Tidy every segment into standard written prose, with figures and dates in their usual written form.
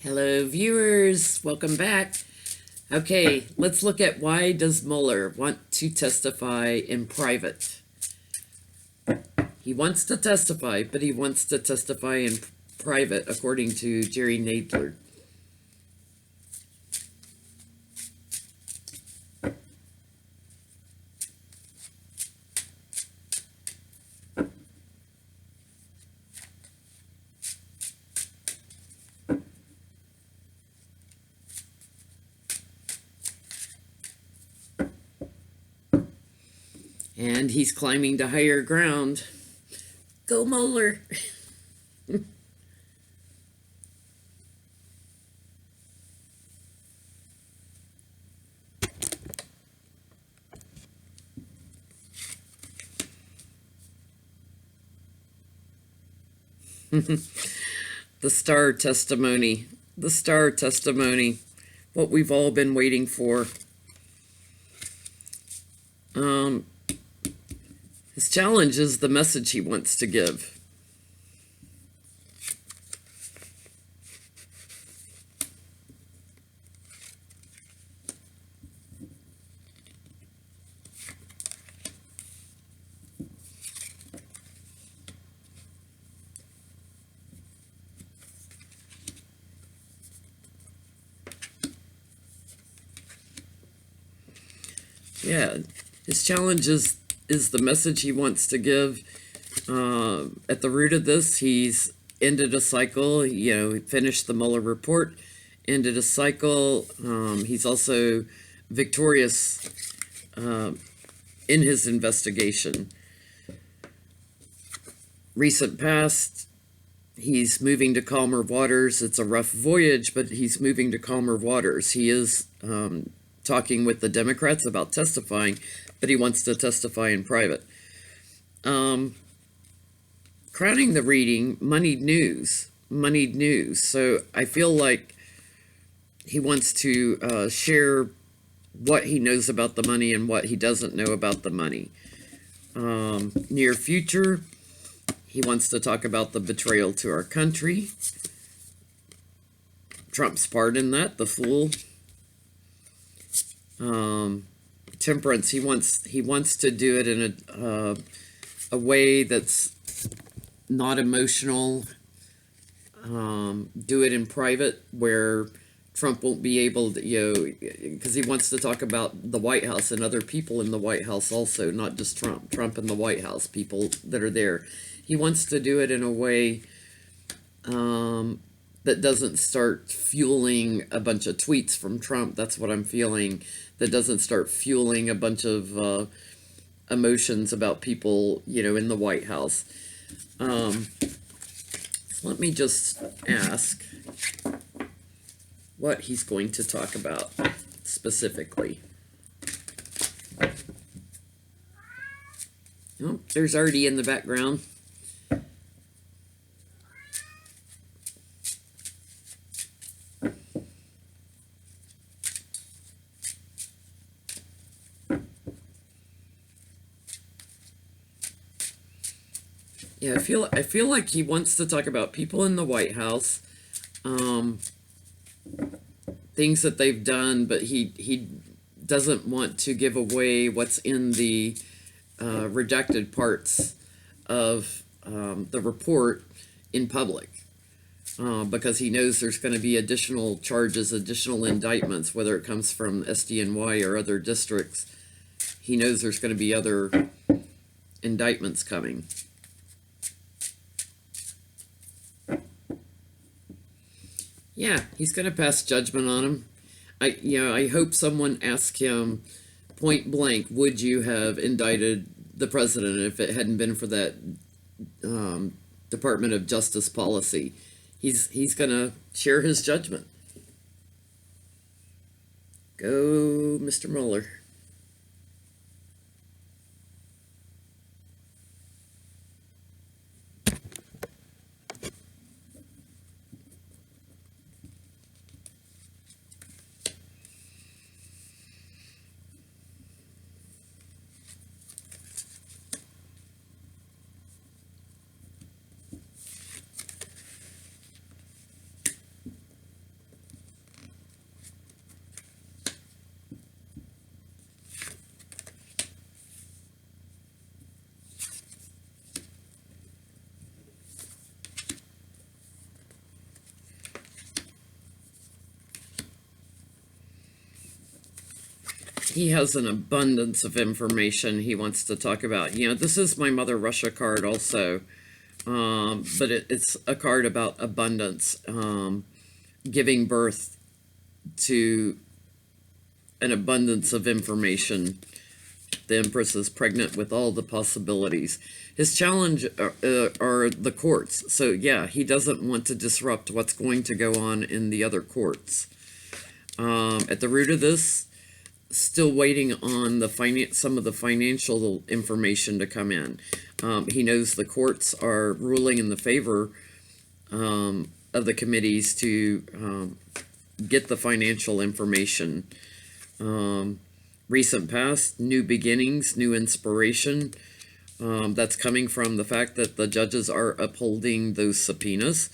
Hello, viewers. Welcome back. Okay, let's look at why does Mueller want to testify in private? He wants to testify, but he wants to testify in private, according to Jerry Nadler. And he's climbing to higher ground. Go Mueller! The star testimony. The star testimony. What we've all been waiting for. His challenge is the message he wants to give. Yeah, his challenge is the message he wants to give. At the root of this, he's ended a cycle. Finished the Mueller report, ended a cycle. He's also victorious in his investigation. Recent past, he's moving to calmer waters. It's a rough voyage, but he's moving to calmer waters. He is talking with the Democrats about testifying, but he wants to testify in private. Crowning the reading, moneyed news. So I feel like he wants to share what he knows about the money and what he doesn't know about the money. Near future, he wants to talk about the betrayal to our country. Trump's part in that, the fool. Temperance, he wants to do it in a way that's not emotional. Do it in private where Trump won't be able to, because he wants to talk about the White House and other people in the White House also, not just Trump in the White House, people that are there. He wants to do it in a way that doesn't start fueling a bunch of tweets from Trump. That's what I'm feeling. That doesn't start fueling a bunch of emotions about people, in the White House. Let me just ask what he's going to talk about specifically. Oh, there's Artie in the background. Yeah, I feel like he wants to talk about people in the White House, things that they've done, but he doesn't want to give away what's in the redacted parts of the report in public, because he knows there's going to be additional charges, additional indictments, whether it comes from SDNY or other districts. He knows there's going to be other indictments coming. Yeah, he's going to pass judgment on him. I hope someone asks him point blank, would you have indicted the president if it hadn't been for that Department of Justice policy? He's going to share his judgment. Go, Mr. Mueller. he has an abundance of information he wants to talk about. This is my Mother Russia card also, but it's a card about abundance, giving birth to an abundance of information. The Empress is pregnant with all the possibilities. His challenge are the courts. So yeah, he doesn't want to disrupt what's going to go on in the other courts. At the root of this, still waiting on some of the financial information to come in. He knows the courts are ruling in the favor of the committees to get the financial information. Recent past, new beginnings, new inspiration. That's coming from the fact that the judges are upholding those subpoenas.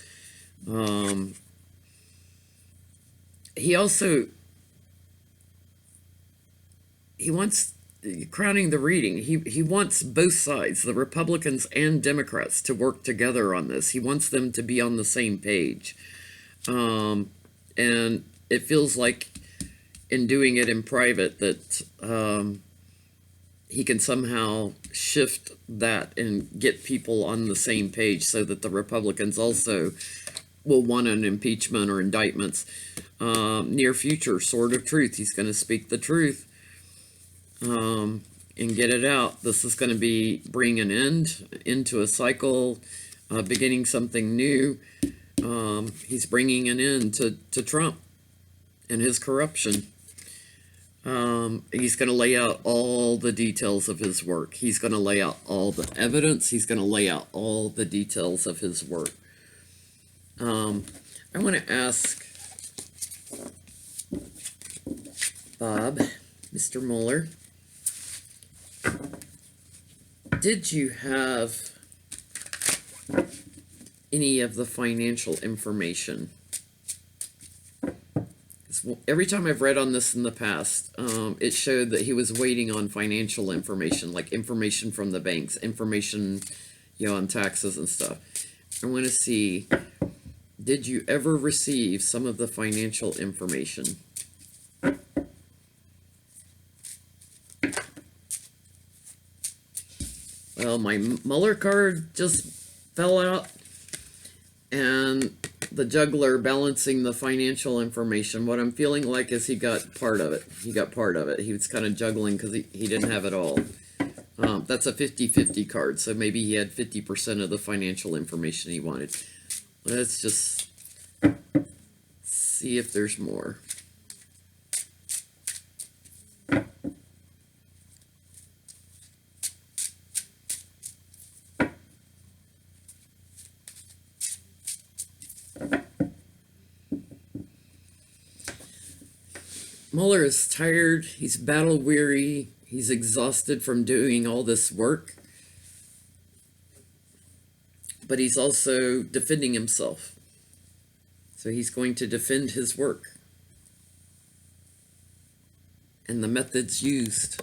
He wants, crowning the reading, he wants both sides, the Republicans and Democrats, to work together on this. He wants them to be on the same page. And it feels like in doing it in private that he can somehow shift that and get people on the same page so that the Republicans also will want an impeachment or indictments. Near future, sword of truth. He's going to speak the truth and get it out. This is going to be bring an end into a cycle, beginning something new. He's bringing an end to Trump and his corruption. He's going to lay out all the details of his work. He's going to lay out all the evidence. He's going to lay out all the details of his work. I want to ask Bob, Mr. Mueller, did you have any of the financial information? Every time I've read on this in the past, it showed that he was waiting on financial information, like information from the banks, information, on taxes and stuff. I want to see, did you ever receive some of the financial information? Well, my Mueller card just fell out, and the juggler balancing the financial information. What I'm feeling like is he got part of it. He was kind of juggling because he didn't have it all. That's a 50-50 card, so maybe he had 50% of the financial information he wanted. Let's just see if there's more. Mueller is tired, he's battle weary, he's exhausted from doing all this work, but he's also defending himself. So he's going to defend his work and the methods used.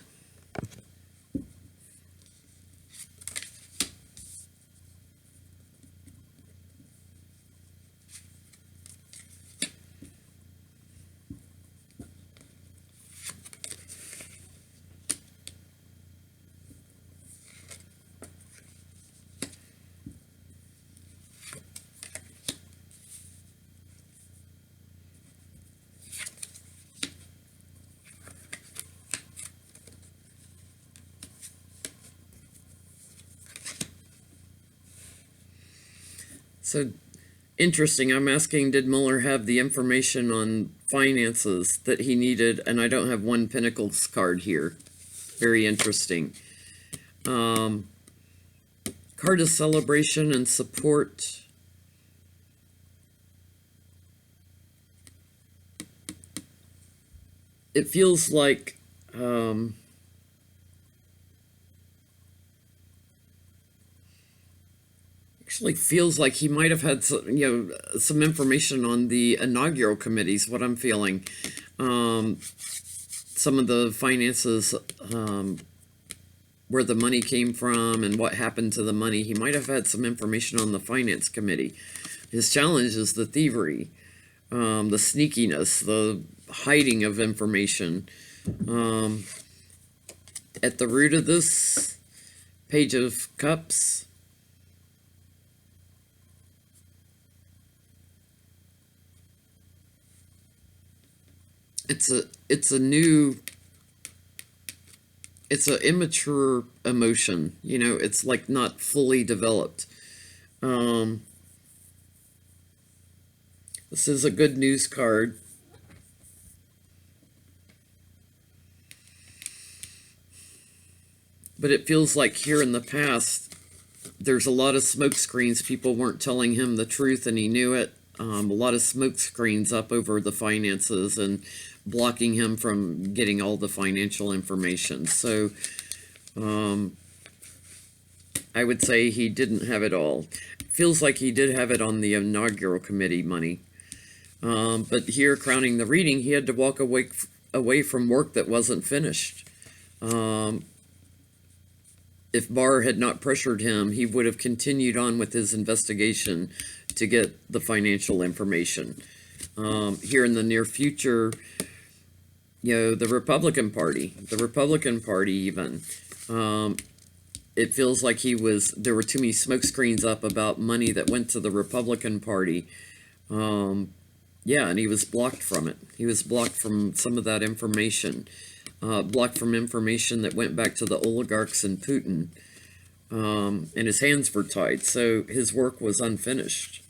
So interesting. I'm asking, did Mueller have the information on finances that he needed? And I don't have one Pentacles card here. Very interesting. Card of celebration and support. It feels like actually feels like he might have had some information on the inaugural committees. What I'm feeling, some of the finances, where the money came from and what happened to the money. He might have had some information on the finance committee. His challenge is the thievery, the sneakiness, the hiding of information. At the root of this Page of Cups, it's an immature emotion. It's like not fully developed. This is a good news card. But it feels like here in the past, there's a lot of smoke screens. People weren't telling him the truth, and he knew it. A lot of smoke screens up over the finances and blocking him from getting all the financial information. So I would say he didn't have it all. Feels like he did have it on the inaugural committee money. But here, crowning the reading, he had to walk away from work that wasn't finished. If Barr had not pressured him, he would have continued on with his investigation to get the financial information. Here in the near future, the Republican Party even, it feels like there were too many smokescreens up about money that went to the Republican Party. And he was blocked from it. He was blocked from some of that information. Blocked from information that went back to the oligarchs and Putin, and his hands were tied, so his work was unfinished.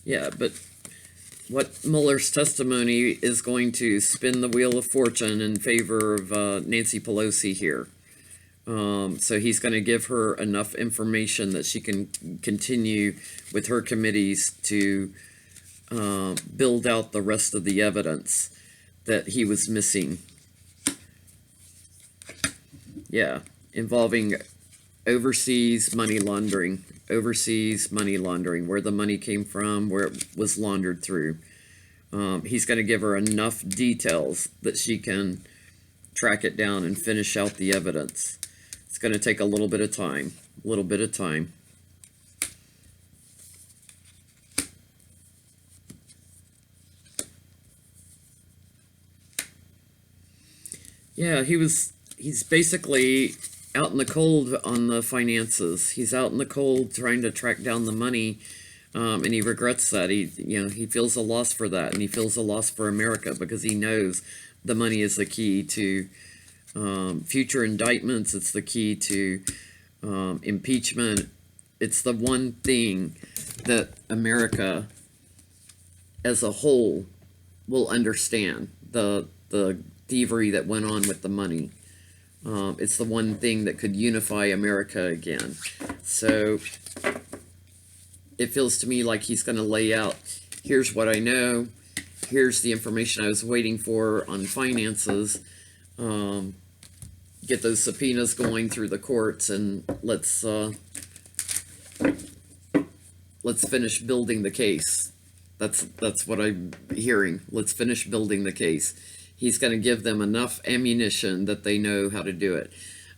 Yeah, but what Mueller's testimony is going to spin the wheel of fortune in favor of Nancy Pelosi here. So he's going to give her enough information that she can continue with her committees to build out the rest of the evidence that he was missing. Yeah, involving overseas money laundering, where the money came from, where it was laundered through. He's going to give her enough details that she can track it down and finish out the evidence. It's going to take a little bit of time. Yeah, he's basically out in the cold on the finances. He's out in the cold trying to track down the money, and he regrets that. He feels a loss for that, and he feels a loss for America because he knows the money is the key to future indictments. It's the key to impeachment. It's the one thing that America as a whole will understand, the thievery that went on with the money. It's the one thing that could unify America again. So it feels to me like he's going to lay out, here's what I know, here's the information I was waiting for on finances, get those subpoenas going through the courts, and let's finish building the case. That's what I'm hearing. Let's finish building the case. He's going to give them enough ammunition that they know how to do it.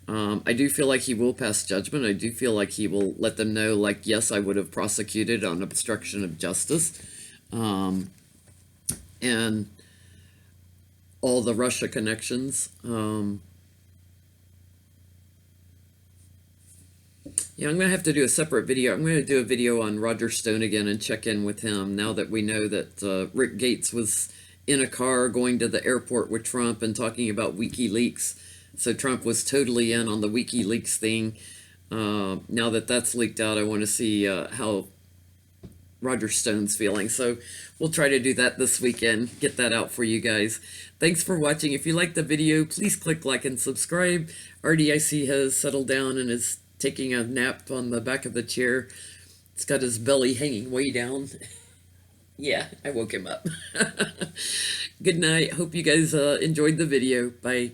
I do feel like he will pass judgment. I do feel like he will let them know, like, yes, I would have prosecuted on obstruction of justice. And all the Russia connections. I'm going to have to do a separate video. I'm going to do a video on Roger Stone again and check in with him now that we know that Rick Gates was in a car going to the airport with Trump and talking about WikiLeaks. So Trump was totally in on the WikiLeaks thing. Now that that's leaked out, I want to see how Roger Stone's feeling. So we'll try to do that this weekend, get that out for you guys. Thanks for watching. If you liked the video, please click like and subscribe. RDIC has settled down and is taking a nap on the back of the chair. It's got his belly hanging way down. Yeah, I woke him up. Good night. Hope you guys enjoyed the video. Bye.